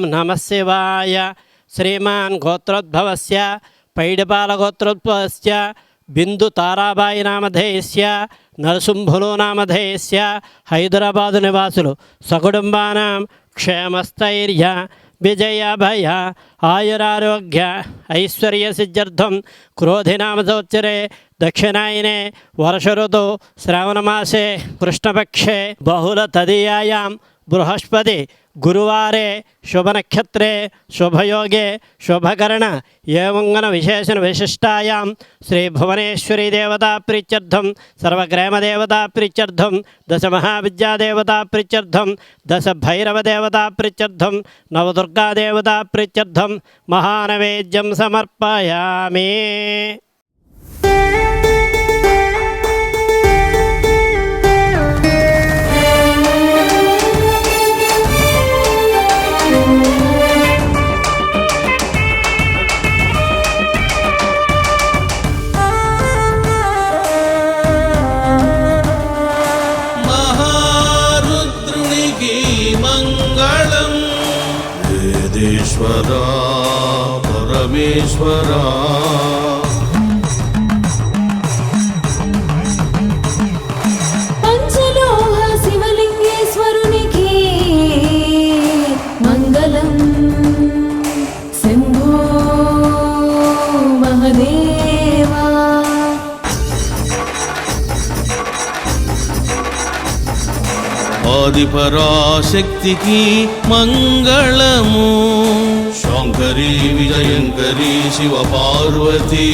नमः शिवाय। श्रीमान् गोत्रोद्भवस्य पैडपालगोत्रोद्भवस्य बिंदुताराबाई नामधेयस्य नरसिंहुलो नामधेयस्य हैदराबाद निवासुलु सकुटुंबानां क्षेमस्थैर्य विजयाभय आयुरारोग्य ऐश्वर्यसिद्ध्यर्थं क्रोधिनाम संवत्सरे दक्षिणायने वर्ष ऋतौ श्रावणमासे कृष्णपक्षे बहुलतदीयायां बृहस्पति गुरुवारे शुभनक्षत्रे शुभयोगे शुभकरण एवं विशेषण विशिष्टायां श्री भुवनेश्वरी देवता प्रीत्यर्थं सर्वग्रामदेवता प्रीत्यर्थं दश महाविद्यादेवता प्रीत्यर्थं दश भैरवदेवता प्रीत्यर्थं नवदुर्गा देवता प्रीत्यर्थं महानैवेद्यं समर्पयामि। वेदेश्वरा परमेश्वरा पंचलोह शिवलिंगेश्वरुनिकी मंगलम शंभो महदेवा। आदिपराशक्ति की मंगलमु शंकरी विजयंकरी शिव पार्वती।